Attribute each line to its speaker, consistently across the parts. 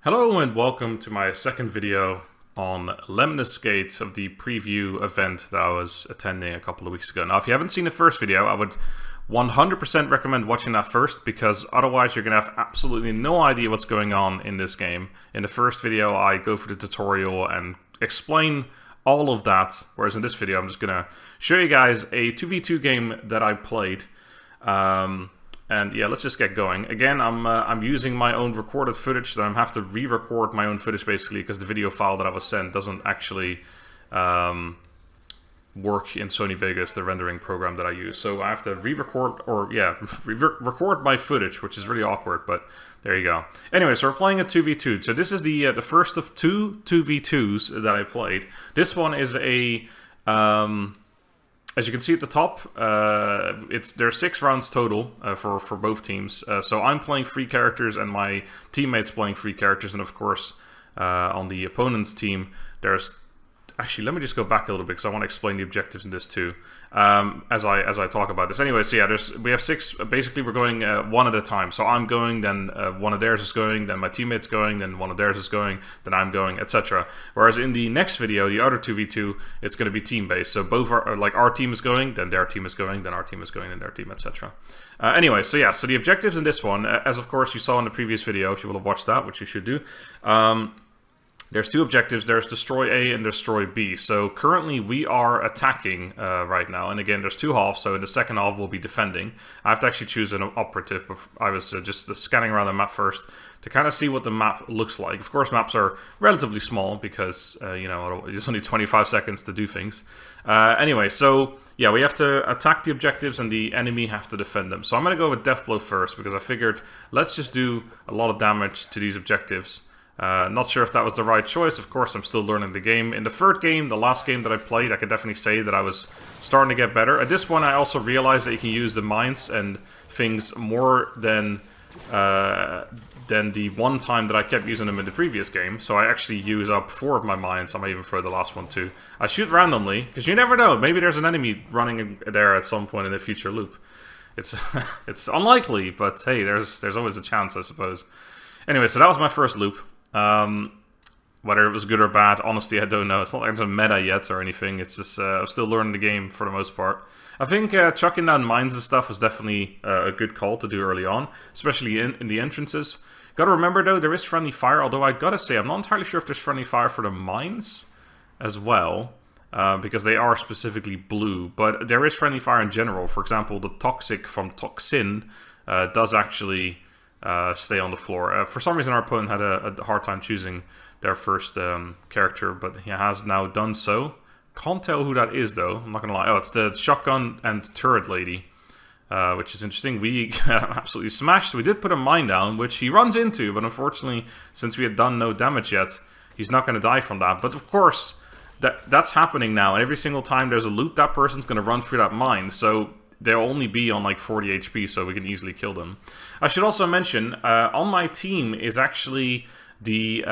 Speaker 1: Hello and welcome to my second video on Lemnis Gate of the preview event that I was attending a couple of weeks ago. Now, if you haven't seen the first video, I would 100% recommend watching that first, because otherwise you're going to have absolutely no idea what's going on in this game. In the first video, I go through the tutorial and explain all of that, whereas in this video, I'm just going to show you guys a 2v2 game that I played. And yeah, let's just get going. Again, I'm using my own recorded footage, so I have to re-record my own footage basically, because the video file that I was sent doesn't actually work in Sony Vegas, the rendering program that I use. So I have to re-record, or yeah, record my footage, which is really awkward, but there you go. Anyway, so we're playing a 2v2. So this is the first of two 2v2s that I played. This one is a... as you can see at the top, there's 6 rounds total for both teams. So I'm playing 3 characters and my teammates playing 3 characters. And of course, on the opponent's team, there's... Actually, let me just go back a little bit, because I want to explain the objectives in this too, as I talk about this. Anyway, so yeah, we have 6. Basically, we're going one at a time. So I'm going, then one of theirs is going, then my teammate's going, then one of theirs is going, then I'm going, etc. Whereas in the next video, the other 2v2, it's going to be team-based. So both are like, our team is going, then their team is going, then our team is going, then their team, etc. Anyway, so yeah, so the objectives in this one, as of course you saw in the previous video, if you will have watched that, which you should do. There's 2 objectives. There's destroy A and destroy B. So currently we are attacking right now. And again, there's 2 halves, so in the second half we'll be defending. I have to actually choose an operative, but I was just scanning around the map first to kind of see what the map looks like. Of course, maps are relatively small because, you know, it's only 25 seconds to do things. Anyway, so yeah, we have to attack the objectives and the enemy have to defend them. So I'm going to go with Death Blow first, because I figured let's just do a lot of damage to these objectives. Not sure if that was the right choice. Of course, I'm still learning the game. In the third game, the last game that I played, I could definitely say that I was starting to get better. At this one, I also realized that you can use the mines and things more than the one time that I kept using them in the previous game. So I actually use up 4 of my mines. I might even throw the last one too. I shoot randomly, because you never know. Maybe there's an enemy running there at some point in the future loop. It's it's unlikely, but hey, there's always a chance, I suppose. Anyway, so that was my first loop. Whether it was good or bad, honestly, I don't know. It's not like it's a meta yet or anything. It's just I'm still learning the game for the most part. I think chucking down mines and stuff was definitely a good call to do early on, especially in the entrances. Gotta remember though, there is friendly fire, although I gotta say I'm not entirely sure if there's friendly fire for the mines as well, because they are specifically blue. But there is friendly fire in general. For example, the toxic from Toxin does actually stay on the floor. For some reason, our opponent had a hard time choosing their first character, but he has now done so. Can't tell who that is, though. I'm not gonna lie. Oh, it's the shotgun and turret lady, which is interesting. We got absolutely smashed. We did put a mine down, which he runs into, but unfortunately, since we had done no damage yet, he's not going to die from that. But of course, that's happening now, and every single time there's a loot, that person's going to run through that mine. So they'll only be on like 40 HP, so we can easily kill them. I should also mention, on my team is actually the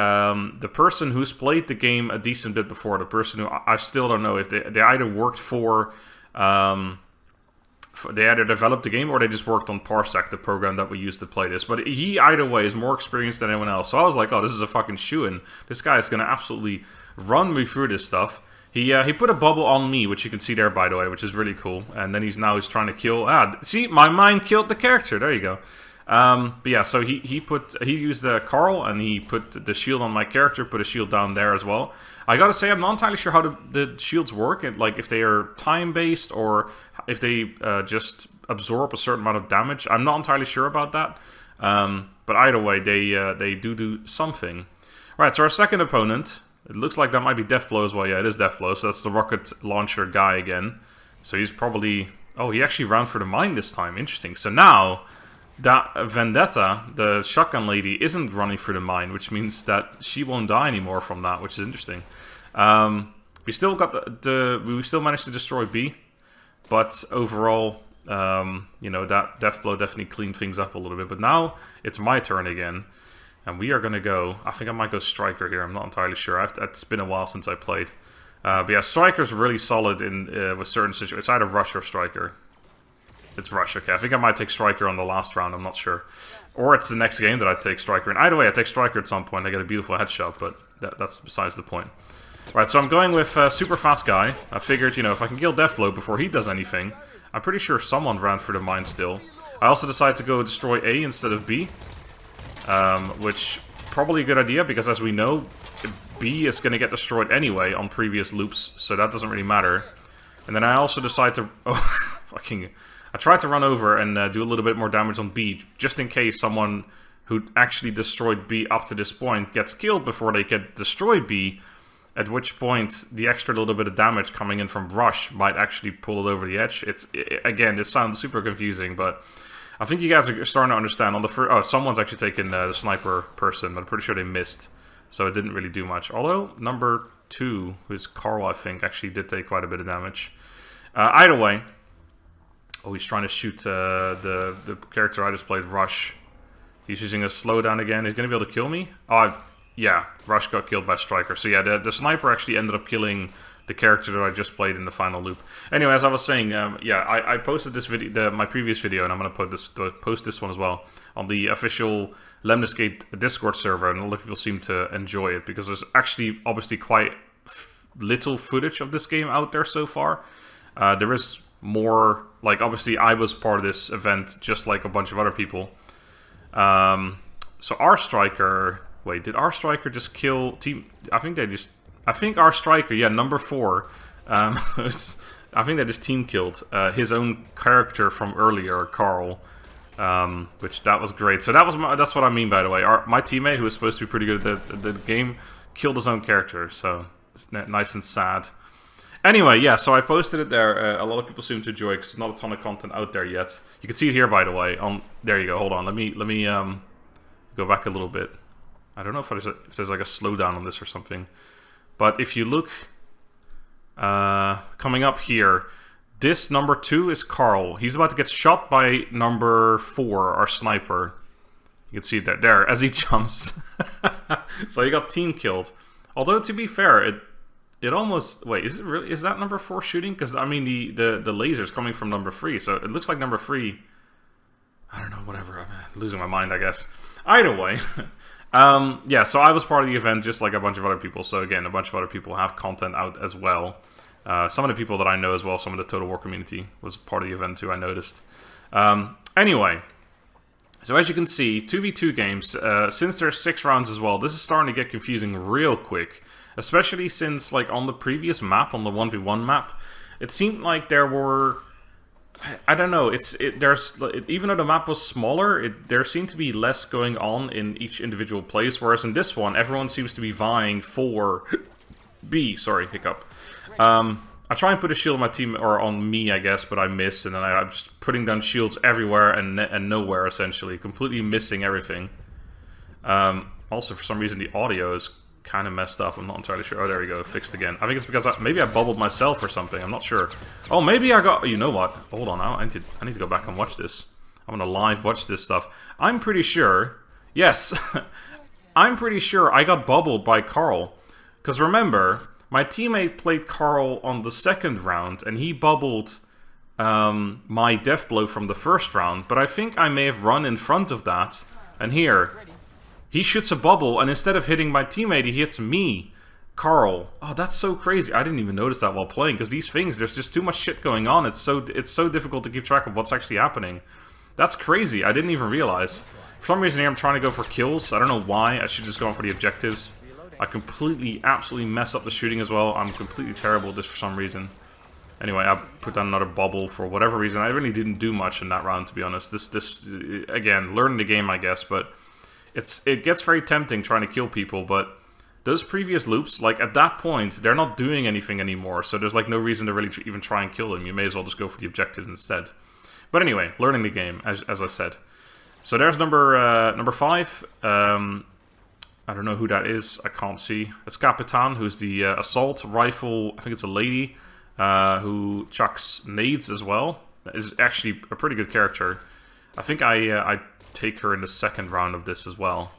Speaker 1: person who's played the game a decent bit before. The person who I still don't know if they either worked for they either developed the game or they just worked on Parsec, the program that we used to play this. But he either way is more experienced than anyone else. So I was like, oh, this is a fucking shoo-in. This guy is going to absolutely run me through this stuff. He put a bubble on me, which you can see there, by the way, which is really cool. And then he's trying to kill... see, my mine killed the character. There you go. But yeah, so he used Carl, and he put the shield on my character, put a shield down there as well. I gotta say, I'm not entirely sure how the shields work, like if they are time-based or if they just absorb a certain amount of damage. I'm not entirely sure about that. But either way, they do something. Right, so our second opponent... It looks like that might be Death Blow as well. Yeah, it is Death Blow. So that's the rocket launcher guy again. So he's probably... Oh, he actually ran for the mine this time. Interesting. So now, that Vendetta, the shotgun lady, isn't running through the mine, which means that she won't die anymore from that, which is interesting. We still got we still managed to destroy B, but overall, you know, that Death Blow definitely cleaned things up a little bit. But now it's my turn again. And we are going to go... I think I might go Striker here. I'm not entirely sure. It's been a while since I played. But yeah, Striker's really solid in with certain situations. It's either Rush or Striker. It's Rush, okay. I think I might take Striker on the last round, I'm not sure. Or it's the next game that I take Striker in. Either way, I take Striker at some point, I get a beautiful headshot, but that's besides the point. Right, so I'm going with super fast guy. I figured, you know, if I can kill Deathblow before he does anything, I'm pretty sure someone ran for the mine still. I also decided to go destroy A instead of B, which probably a good idea, because as we know, B is going to get destroyed anyway on previous loops, so that doesn't really matter. And then I also decided to... Oh, fucking... I tried to run over and do a little bit more damage on B, just in case someone who actually destroyed B up to this point gets killed before they get destroyed B, at which point the extra little bit of damage coming in from Rush might actually pull it over the edge. Again, this sounds super confusing, but I think you guys are starting to understand. On the first... Oh, someone's actually taken the sniper person, but I'm pretty sure they missed, so it didn't really do much. Although, number 2, who is Carl, I think, actually did take quite a bit of damage. Either way... Oh, he's trying to shoot the character I just played, Rush. He's using a slowdown again. He's going to be able to kill me? Oh, yeah. Rush got killed by Striker. So yeah, the sniper actually ended up killing the character that I just played in the final loop. Anyway, as I was saying, yeah, I posted this video, my previous video, and I'm going to post this one as well, on the official Lemnis Gate Discord server, and a lot of people seem to enjoy it, because there's actually obviously quite little footage of this game out there so far. There is more... Like, obviously, I was part of this event, just like a bunch of other people. So our Striker... Wait, did our Striker just kill... I think our Striker, yeah, number 4. I think they just team killed his own character from earlier, Carl. Which, that was great. So that's what I mean, by the way. My teammate, who was supposed to be pretty good at the game, killed his own character. So, it's nice and sad. Anyway, yeah, so I posted it there. A lot of people seem to enjoy it, because there's not a ton of content out there yet. You can see it here, by the way. There you go. Hold on. Let me go back a little bit. I don't know if there's like a slowdown on this or something. But if you look coming up here, this number 2 is Carl. He's about to get shot by number 4, our sniper. You can see that there as he jumps. So he got team killed. Although, to be fair, it almost... Wait, is that number 4 shooting? Because, I mean, the laser's coming from number 3, so it looks like number 3... I don't know, whatever. I'm losing my mind, I guess. Either way. Yeah, so I was part of the event, just like a bunch of other people. So, again, a bunch of other people have content out as well. Some of the people that I know as well, some of the Total War community was part of the event, too, I noticed. Anyway... So as you can see, 2v2 games, since there's 6 rounds as well, this is starting to get confusing real quick. Especially since, like, on the previous map, on the 1v1 map, it seemed like there were... I don't know, even though the map was smaller, there seemed to be less going on in each individual place, whereas in this one, everyone seems to be vying for... B, sorry, hiccup. I try and put a shield on my team, or on me, I guess, but I miss, and then I'm just putting down shields everywhere and nowhere, essentially. Completely missing everything. Also, for some reason, the audio is kind of messed up. I'm not entirely sure. Oh, there we go. Fixed again. I think it's because maybe I bubbled myself or something. I'm not sure. Oh, maybe I got... You know what? Hold on. I need to go back and watch this. I'm going to live watch this stuff. I'm pretty sure... Yes. I'm pretty sure I got bubbled by Carl. Because remember, my teammate played Carl on the second round, and he bubbled my death blow from the first round. But I think I may have run in front of that. And here... He shoots a bubble, and instead of hitting my teammate, he hits me, Carl. Oh, that's so crazy. I didn't even notice that while playing, because these things, there's just too much shit going on. It's so difficult to keep track of what's actually happening. That's crazy. I didn't even realize. For some reason here, I'm trying to go for kills. I don't know why. I should just go for the objectives. I completely, absolutely mess up the shooting as well. I'm completely terrible at this for some reason. Anyway, I put down another bubble for whatever reason. I really didn't do much in that round, to be honest. This again, learning the game, I guess, but... It gets very tempting trying to kill people, but those previous loops, like at that point, they're not doing anything anymore, so there's like no reason to really even try and kill them. You may as well just go for the objectives instead. But anyway, learning the game, as I said. So there's number 5. I don't know who that is. I can't see. It's Capitan, who's the assault rifle. I think it's a lady who chucks nades as well. That is actually a pretty good character. I think I take her in the second round of this as well.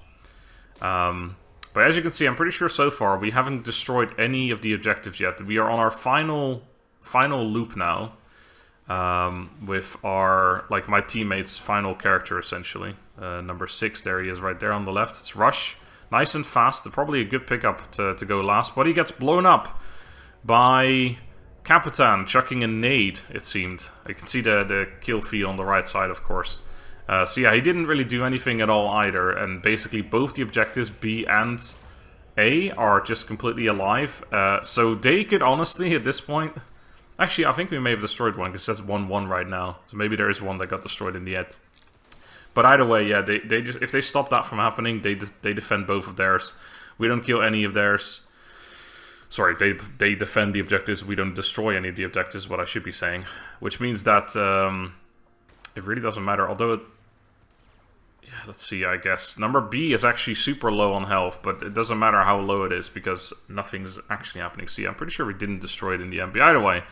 Speaker 1: But as you can see, I'm pretty sure so far we haven't destroyed any of the objectives yet. We are on our final loop now. with our, like, my teammate's final character, essentially. Number 6, there he is right there on the left. It's Rush. Nice and fast. Probably a good pickup to go last. But he gets blown up by Capitan chucking a nade, it seemed. You can see the kill feed on the right side, of course. So yeah, he didn't really do anything at all either. And basically both the objectives, B and A, are just completely alive. So they could honestly, at this point... Actually, I think we may have destroyed one, because it says 1-1 right now. So maybe there is one that got destroyed in the end. But either way, yeah, they just, if they stop that from happening, they defend both of theirs. We don't kill any of theirs. Sorry, they defend the objectives. We don't destroy any of the objectives, what I should be saying. Which means that it really doesn't matter. Although, yeah, let's see, I guess. Number B is actually super low on health, but it doesn't matter how low it is because nothing's actually happening. See, I'm pretty sure we didn't destroy it in the end. But either way,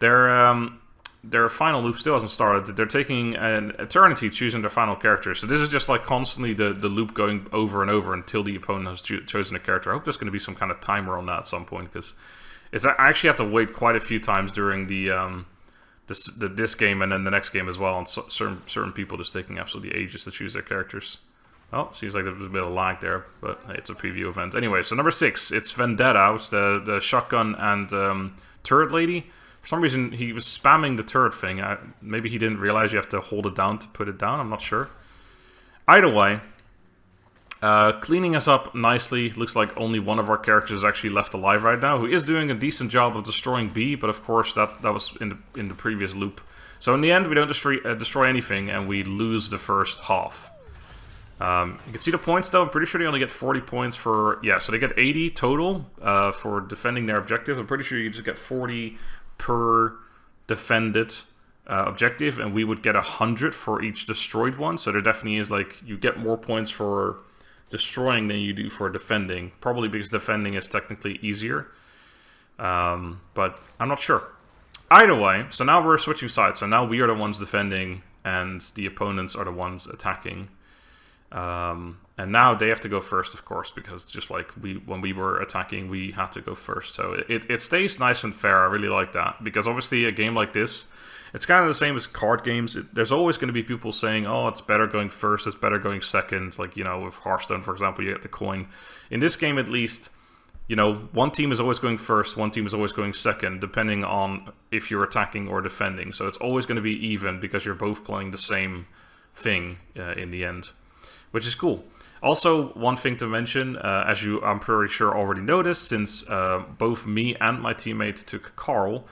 Speaker 1: their final loop still hasn't started. They're taking an eternity choosing their final character. So this is just like constantly the loop going over and over until the opponent has chosen a character. I hope there's going to be some kind of timer on that at some point, because I actually have to wait quite a few times during this game and then the next game as well, and certain people just taking absolutely ages to choose their characters. Oh, seems like there was a bit of lag there, but hey, it's a preview event. Anyway, so number 6, it's Vendetta, which is the shotgun and turret lady. For some reason, he was spamming the turret thing. Maybe he didn't realize you have to hold it down to put it down. I'm not sure. Either way, cleaning us up nicely. Looks like only one of our characters is actually left alive right now, who is doing a decent job of destroying B, but of course that was in the previous loop. So in the end, we don't destroy anything, and we lose the first half. You can see the points, though. I'm pretty sure they only get 40 points for... Yeah, so they get 80 total for defending their objectives. I'm pretty sure you just get 40 per defended objective, and we would get 100 for each destroyed one. So there definitely is, like, you get more points for destroying than you do for defending. Probably because defending is technically easier. But I'm not sure. Either way, so now we're switching sides. So now we are the ones defending, and the opponents are the ones attacking. And now they have to go first, of course, because just like when we were attacking, we had to go first. So it stays nice and fair. I really like that, because obviously a game like this, it's kind of the same as card games. There's always going to be people saying, oh, it's better going first, it's better going second. Like, you know, with Hearthstone, for example, you get the coin. In this game, at least, you know, one team is always going first, one team is always going second, depending on if you're attacking or defending. So it's always going to be even, because you're both playing the same thing in the end, which is cool. Also, one thing to mention, as I'm pretty sure already noticed, since both me and my teammate took Carl,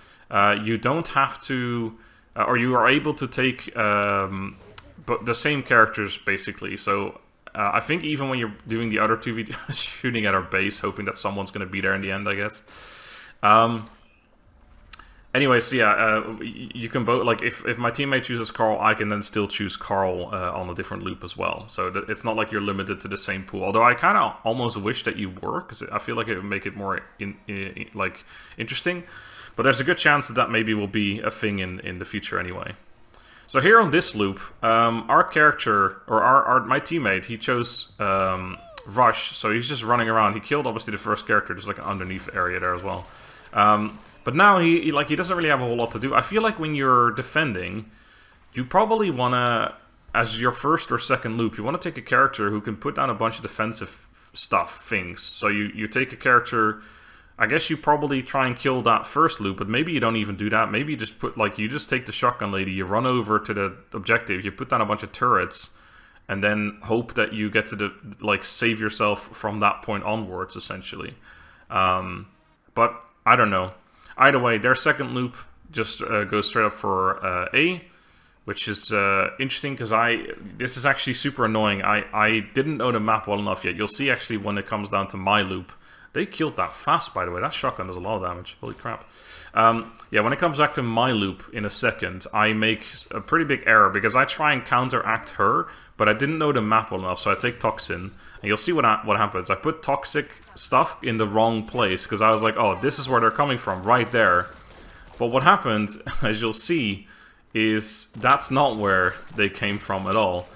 Speaker 1: you don't have to, or you are able to take but the same characters, basically. So I think even when you're doing the other 2v shooting at our base, hoping that someone's going to be there in the end, I guess. Anyway, so yeah, you can both, like, if my teammate chooses Carl, I can then still choose Carl on a different loop as well. So it's not like you're limited to the same pool. Although I kind of almost wish that you were, because I feel like it would make it more interesting. But there's a good chance that maybe will be a thing in the future anyway. So here on this loop, our character, or my teammate, he chose Rush, so he's just running around. He killed, obviously, the first character. There's like an underneath area there as well. But now he doesn't really have a whole lot to do. I feel like when you're defending, you probably want to, as your first or second loop, you want to take a character who can put down a bunch of defensive things. So you take a character, I guess you probably try and kill that first loop, but maybe you don't even do that. Maybe you just you just take the shotgun lady, you run over to the objective, you put down a bunch of turrets, and then hope that you get to save yourself from that point onwards, essentially. But I don't know. Either way, their second loop just goes straight up for A, which is interesting, because this is actually super annoying. I didn't know the map well enough yet. You'll see actually when it comes down to my loop. They killed that fast, by the way. That shotgun does a lot of damage. Holy crap. Yeah, when it comes back to my loop in a second, I make a pretty big error, because I try and counteract her, but I didn't know the map well enough, so I take Toxin. And you'll see what happens. I put toxic stuff in the wrong place, because I was like, oh, this is where they're coming from, right there. But what happened, as you'll see, is that's not where they came from at all.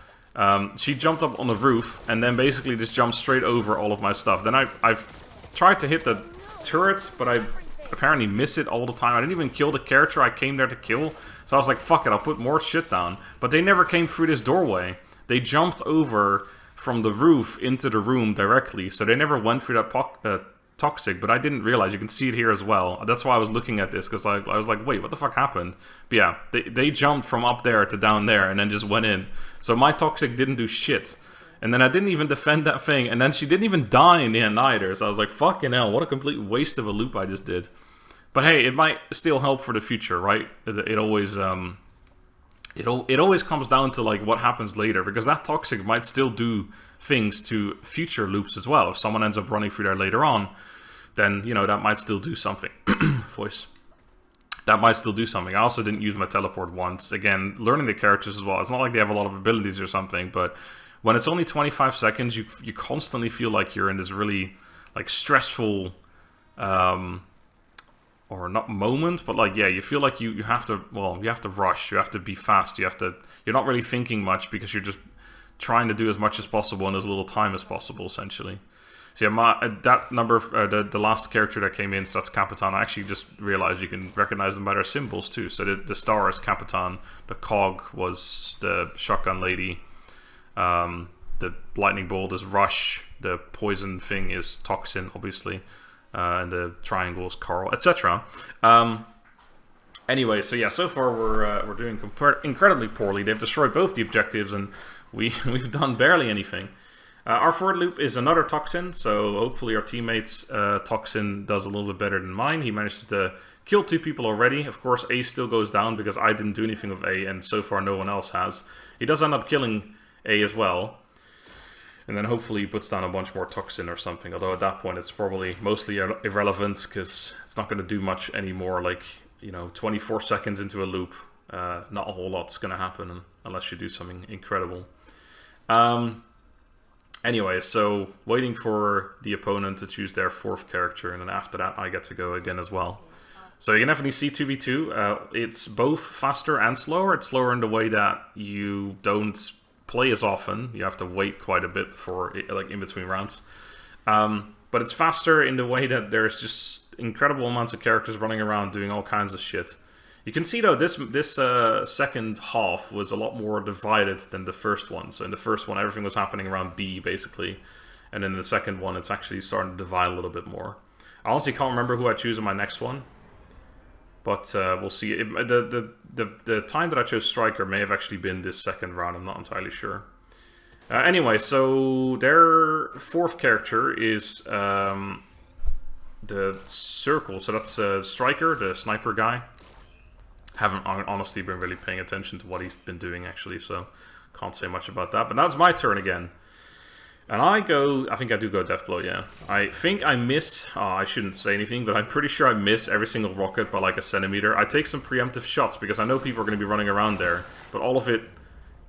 Speaker 1: She jumped up on the roof, and then basically just jumped straight over all of my stuff. Then I've tried to hit the turret, but I apparently miss it all the time. I didn't even kill the character I came there to kill. So I was like, fuck it, I'll put more shit down. But they never came through this doorway. They jumped over from the roof into the room directly, so they never went through that toxic, but I didn't realize. You can see it here as well. That's why I was looking at this, because I was like, wait, what the fuck happened? But yeah, they jumped from up there to down there and then just went in. So my toxic didn't do shit. And then I didn't even defend that thing, and then she didn't even die in the end either. So I was like, fucking hell, what a complete waste of a loop I just did. But hey, it might still help for the future, right? It always it always comes down to like what happens later, because that toxic might still do things to future loops as well. If someone ends up running through there later on, then, you know, that might still do something. Voice. That might still do something. I also didn't use my teleport once. Again, learning the characters as well. It's not like they have a lot of abilities or something, but when it's only 25 seconds, you constantly feel like you're in this really like stressful, or not moment, but like, yeah, you feel like you have to, well, you have to rush, you have to be fast, you're not really thinking much because you're just trying to do as much as possible in as little time as possible, essentially. So yeah, that number, the last character that came in, so that's Capitan. I actually just realized you can recognize them by their symbols too. So the star is Capitan, the cog was the shotgun lady, the lightning bolt is Rush, the poison thing is Toxin, obviously, and the triangle is Carl, etc. Anyway, so yeah, so far we're doing incredibly poorly. They've destroyed both the objectives, and we've done barely anything. Our forward loop is another Toxin, so hopefully our teammates' Toxin does a little bit better than mine. He manages to kill 2 people already. Of course, A still goes down because I didn't do anything with A, and so far no one else has. He does end up killing A as well. And then hopefully he puts down a bunch more Toxin or something, although at that point it's probably mostly irrelevant because it's not going to do much anymore. Like, you know, 24 seconds into a loop, not a whole lot's going to happen unless you do something incredible. Anyway, so waiting for the opponent to choose their 4th character, and then after that I get to go again as well. So you can definitely see 2v2. It's both faster and slower. It's slower in the way that you don't play as often. You have to wait quite a bit before, like in between rounds. But it's faster in the way that there's just incredible amounts of characters running around doing all kinds of shit. You can see though, this second half was a lot more divided than the first one. So in the first one, everything was happening around B, basically. And in the second one, it's actually starting to divide a little bit more. I honestly can't remember who I choose in my next one. But we'll see. The time that I chose Striker may have actually been this second round. I'm not entirely sure. Anyway, so their 4th character is the Circle. So that's Striker, the sniper guy. Haven't honestly been really paying attention to what he's been doing, actually, so can't say much about that. But now it's my turn again. And I think I do go Deathblow, yeah. I think I miss, I shouldn't say anything, but I'm pretty sure I miss every single rocket by like a centimeter. I take some preemptive shots because I know people are going to be running around there, but all of it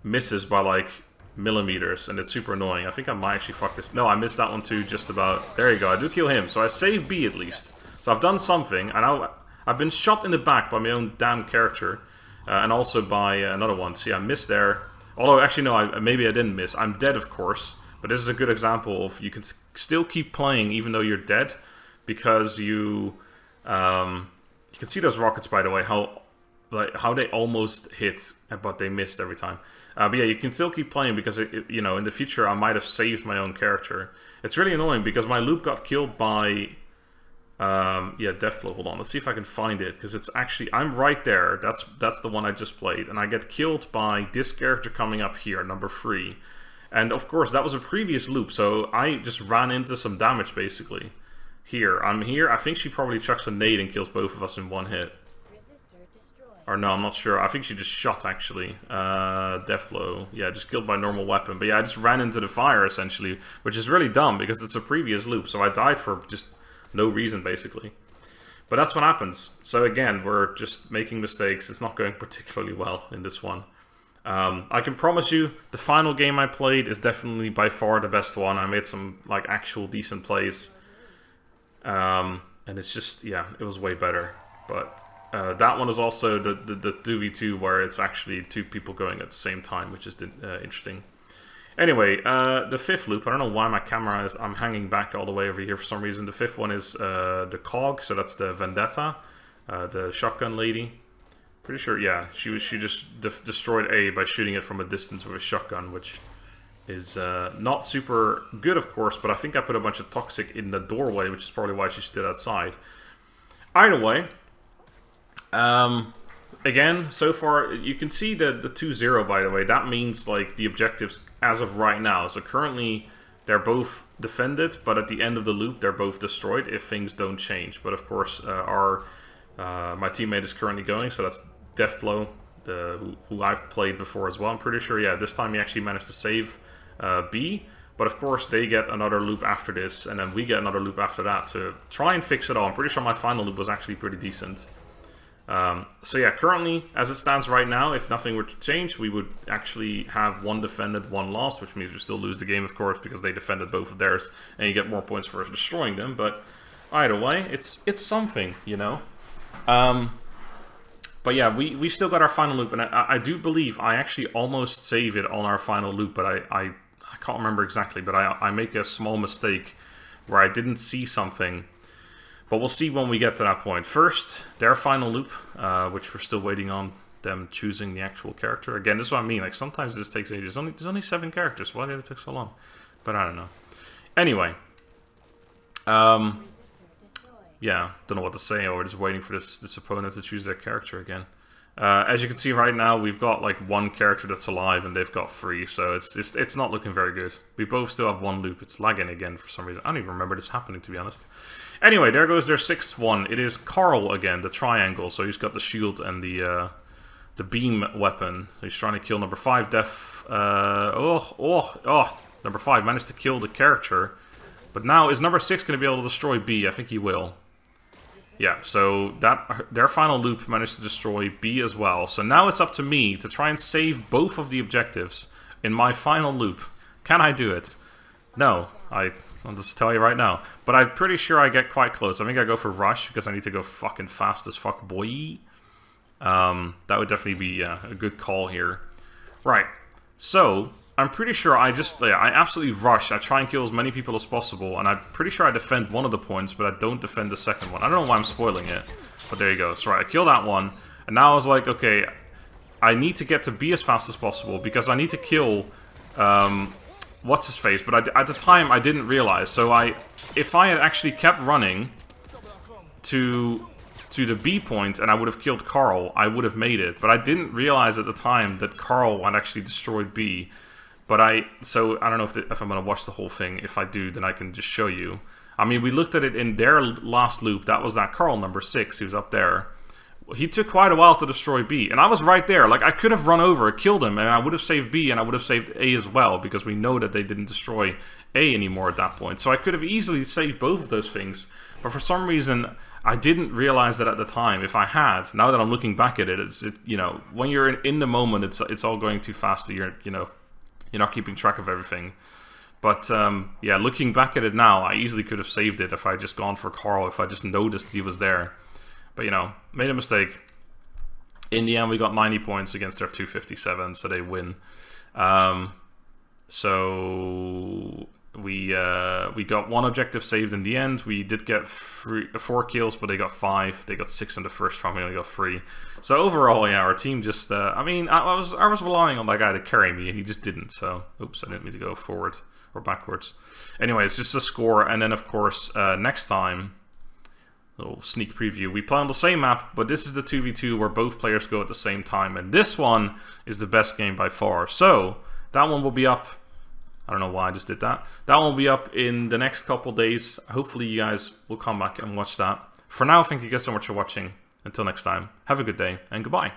Speaker 1: misses by like millimeters, and it's super annoying. I think I might actually fuck this. No, I missed that one too, just about. There you go, I do kill him, so I save B at least. So I've done something, and I've been shot in the back by my own damn character, and also by another one. See, I missed there. Although, actually, no, maybe I didn't miss. I'm dead, of course. But this is a good example of you can still keep playing even though you're dead, because you can see those rockets, by the way, how they almost hit, but they missed every time. But yeah, you can still keep playing because you know, in the future I might have saved my own character. It's really annoying because my loop got killed by yeah, Deathblow. Hold on, let's see if I can find it, because it's actually, I'm right there. That's the one I just played, and I get killed by this character coming up here, number 3. And of course, that was a previous loop, so I just ran into some damage, basically. Here, I'm here. I think she probably chucks a nade and kills both of us in one hit. Or no, I'm not sure. I think she just shot, actually. Deathblow. Yeah, just killed by normal weapon. But yeah, I just ran into the fire, essentially, which is really dumb, because it's a previous loop, so I died for just no reason, basically. But that's what happens. So again, we're just making mistakes. It's not going particularly well in this one. I can promise you, the final game I played is definitely by far the best one. I made some like actual decent plays, and it's just, yeah, it was way better. But that one is also the 2v2 where it's actually 2 people going at the same time, which is interesting. Anyway, the 5th loop, I don't know why my camera is, I'm hanging back all the way over here for some reason. The 5th one is the cog, so that's the Vendetta, the shotgun lady. Pretty sure, yeah. She just destroyed A by shooting it from a distance with a shotgun, which is not super good, of course, but I think I put a bunch of toxic in the doorway, which is probably why she stood outside. Either way, again, so far, you can see the 2-0, by the way. That means, like, the objectives as of right now. So currently, they're both defended, but at the end of the loop, they're both destroyed if things don't change. But of course, my teammate is currently going, so that's Deathblow, who I've played before as well. I'm pretty sure, yeah, this time he actually managed to save B. But of course, they get another loop after this, and then we get another loop after that to try and fix it all. I'm pretty sure my final loop was actually pretty decent. So yeah, currently, as it stands right now, if nothing were to change, we would actually have 1 defended, 1 lost, which means we still lose the game, of course, because they defended both of theirs, and you get more points for destroying them. But either way, it's something, you know. But yeah, we still got our final loop, and I do believe I actually almost save it on our final loop, but I can't remember exactly, but I make a small mistake where I didn't see something. But we'll see when we get to that point. First, their final loop, which we're still waiting on them choosing the actual character. Again, this is what I mean. Like, sometimes this takes ages. There's only 7 characters. Why did it take so long? But I don't know. Anyway. Yeah, don't know what to say. We're just waiting for this opponent to choose their character again. As you can see right now, we've got like 1 character that's alive, and they've got 3. So it's not looking very good. We both still have 1 loop. It's lagging again for some reason. I don't even remember this happening, to be honest. Anyway, there goes their 6th one. It is Carl again, the triangle. So he's got the shield and the beam weapon. He's trying to kill number 5. Number 5 managed to kill the character. But now, is number 6 going to be able to destroy B? I think he will. Yeah, so their final loop managed to destroy B as well. So now it's up to me to try and save both of the objectives in my final loop. Can I do it? No, I'll just tell you right now. But I'm pretty sure I get quite close. I think I go for rush because I need to go fucking fast as fuck, boy. That would definitely be a good call here. Right, so I'm pretty sure I absolutely rush. I try and kill as many people as possible, and I'm pretty sure I defend one of the points, but I don't defend the second one. I don't know why I'm spoiling it, but there you go. So right, I kill that one, and now I was like, okay, I need to get to B as fast as possible, because I need to kill, what's-his-face, but at the time I didn't realize. So if I had actually kept running to the B point, and I would have killed Carl, I would have made it. But I didn't realize at the time that Carl had actually destroyed B. But so I don't know if I'm going to watch the whole thing. If I do, then I can just show you. I mean, we looked at it in their last loop. That was that Carl, number 6. He was up there. He took quite a while to destroy B. And I was right there. Like, I could have run over, killed him, and I would have saved B, and I would have saved A as well, because we know that they didn't destroy A anymore at that point. So I could have easily saved both of those things. But for some reason, I didn't realize that at the time. If I had, now that I'm looking back at it, you know, when you're in the moment, it's all going too fast. You're not keeping track of everything. But, yeah, looking back at it now, I easily could have saved it if I had just gone for Carl, if I just noticed he was there. But, you know, made a mistake. In the end, we got 90 points against their 257, so they win. So we got 1 objective saved in the end. We did get 4 kills, but they got 5. They got 6 in the first round. We only got 3. So overall, yeah, our team just. I mean, I was relying on that guy to carry me, and he just didn't. So, oops, I didn't mean to go forward or backwards. Anyway, it's just a score, and then of course next time. Little sneak preview. We play on the same map, but this is the 2v2 where both players go at the same time, and this one is the best game by far. So that one will be up. I don't know why I just did that. That one will be up in the next couple days. Hopefully you guys will come back and watch that. For now, thank you guys so much for watching. Until next time, have a good day and goodbye.